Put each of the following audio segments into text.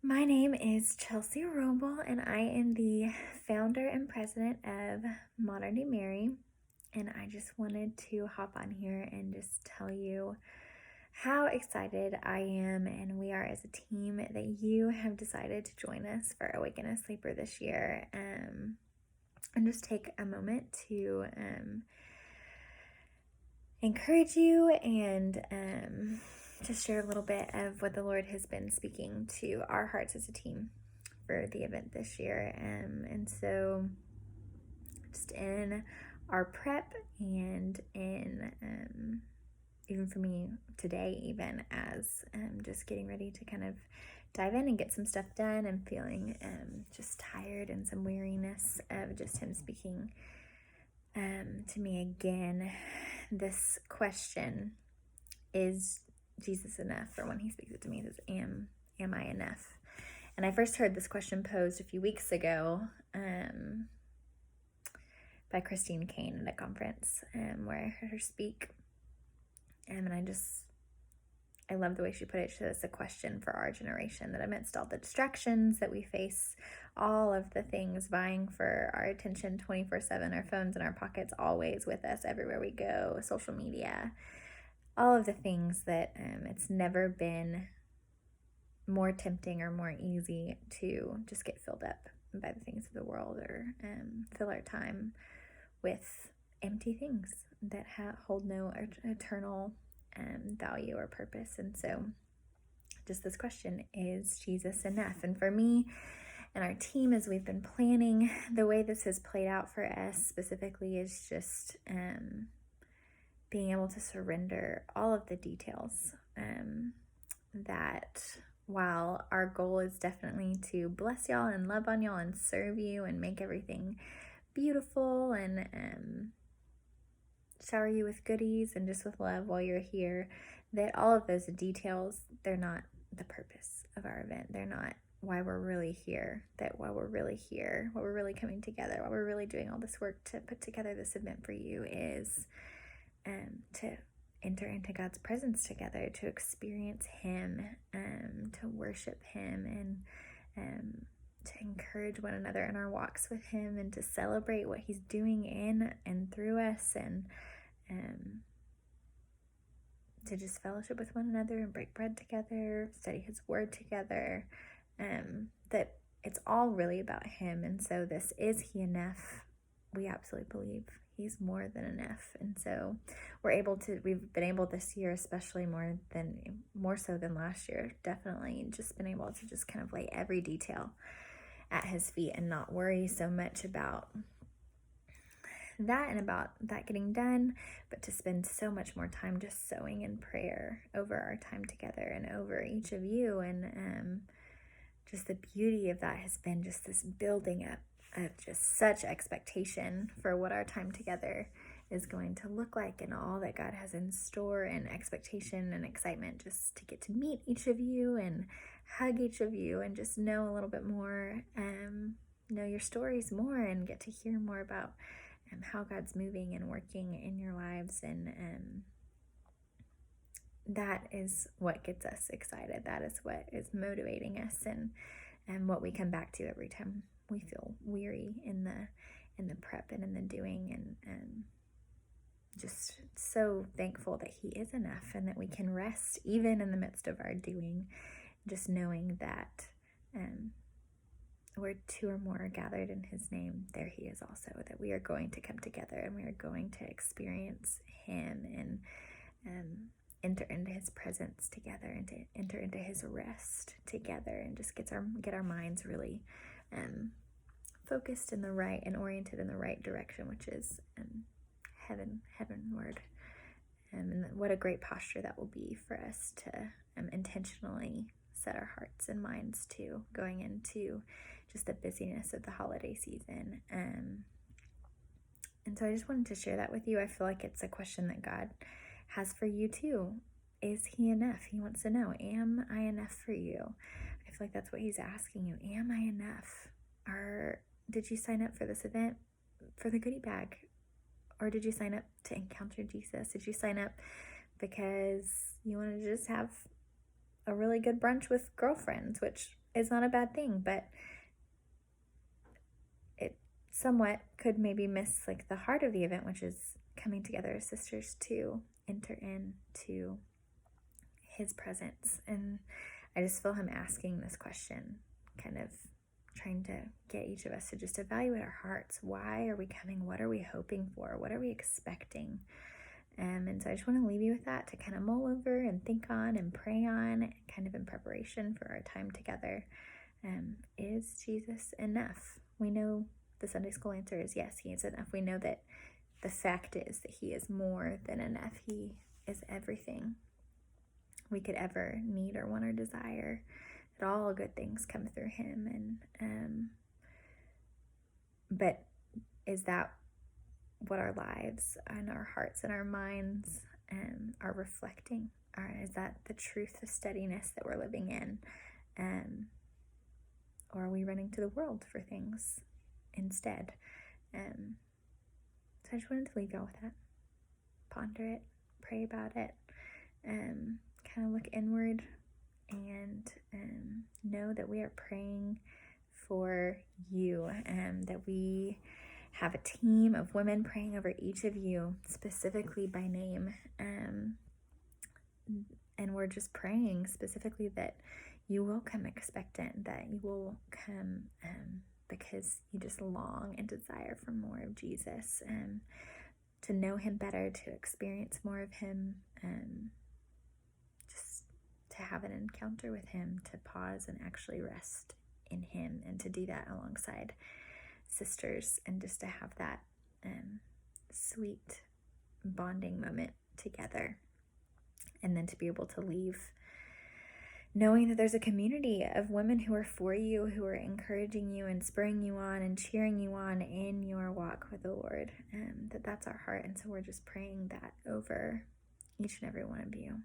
My name is Chelsea Wrobel, and I am the founder and president of Modern Day Mary. And I just wanted to hop on here and just tell you how excited I am and we are as a team that you have decided to join us for Awaken a Sleeper this year. And just take a moment to encourage you and just share a little bit of what the Lord has been speaking to our hearts as a team for the event this year. And so just in our prep and in even for me today, even as just getting ready to kind of dive in and get some stuff done, and feeling just tired and some weariness of just him speaking to me again. This question, is Jesus enough? Or when he speaks it to me, he says, am I enough? And I first heard this question posed a few weeks ago by Christine Kane at a conference where I heard her speak. And I love the way she put it. She said it's a question for our generation, that amidst all the distractions that we face, all of the things vying for our attention 24/7, our phones in our pockets, always with us everywhere we go, social media, all of the things that it's never been more tempting or more easy to just get filled up by the things of the world, or fill our time with empty things that hold no eternal value or purpose. And so just this question, is Jesus enough? And for me and our team, as we've been planning, the way this has played out for us specifically is just being able to surrender all of the details, that while our goal is definitely to bless y'all and love on y'all and serve you and make everything beautiful and shower you with goodies and just with love while you're here, that all of those details, they're not the purpose of our event. They're not why we're really here. That while we're really here, while we're really coming together, while we're really doing all this work to put together this event for you, is to enter into God's presence together, to experience him, to worship him, and to encourage one another in our walks with him, and to celebrate what he's doing in and through us, and to just fellowship with one another and break bread together, study his word together, that it's all really about him. And so this, is he enough? We absolutely believe he's more than enough. And so we've been able this year, especially more so than last year, definitely just been able to just kind of lay every detail at his feet and not worry so much about that and about that getting done, but to spend so much more time just sowing in prayer over our time together and over each of you. And just the beauty of that has been just this building up of just such expectation for what our time together is going to look like, and all that God has in store, and expectation and excitement just to get to meet each of you and hug each of you and just know a little bit more, know your stories more, and get to hear more about how God's moving and working in your lives. And that is what gets us excited. That is what is motivating us, and what we come back to every time we feel weary in the prep and in the doing, and just so thankful that he is enough, and that we can rest even in the midst of our doing, just knowing that where two or more are gathered in his name, there he is also, that we are going to come together and we are going to experience him and enter into his presence together, and to enter into his rest together, and just get our minds really focused in the right and oriented in the right direction, which is heavenward. And what a great posture that will be for us to intentionally set our hearts and minds to going into just the busyness of the holiday season. And so I just wanted to share that with you. I feel like it's a question that God has for you too. Is he enough? He wants to know, am I enough for you? I feel like that's what he's asking you. Am I enough? Or did you sign up for this event for the goodie bag? Or did you sign up to encounter Jesus? Did you sign up because you wanted to just have a really good brunch with girlfriends, which is not a bad thing, but it somewhat could maybe miss like the heart of the event, which is coming together as sisters to enter into his presence. And I just feel him asking this question, kind of trying to get each of us to just evaluate our hearts. Why are we coming? What are we hoping for? What are we expecting? And so I just want to leave you with that to kind of mull over and think on and pray on, kind of in preparation for our time together. Is Jesus enough? We know the Sunday school answer is yes, he is enough. We know that the fact is that he is more than enough. He is everything we could ever need or want or desire. That all good things come through him. But is that what our lives and our hearts and our minds are reflecting? Or is that the truth, the steadiness that we're living in? Or are we running to the world for things instead? So I just wanted to leave y'all with that. Ponder it, pray about it, kind of look inward, and know that we are praying for you, that we have a team of women praying over each of you, specifically by name, and we're just praying specifically that you will come expectant, that you will come because you just long and desire for more of Jesus, to know him better, to experience more of him, just to have an encounter with him, to pause and actually rest in him, and to do that alongside sisters, and just to have that sweet bonding moment together, and then to be able to leave knowing that there's a community of women who are for you, who are encouraging you and spurring you on and cheering you on in your walk with the Lord, that's our heart. And so we're just praying that over each and every one of you,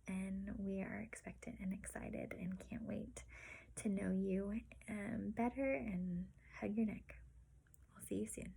and we are expectant and excited and can't wait to know you better and hug your neck. We'll see you soon.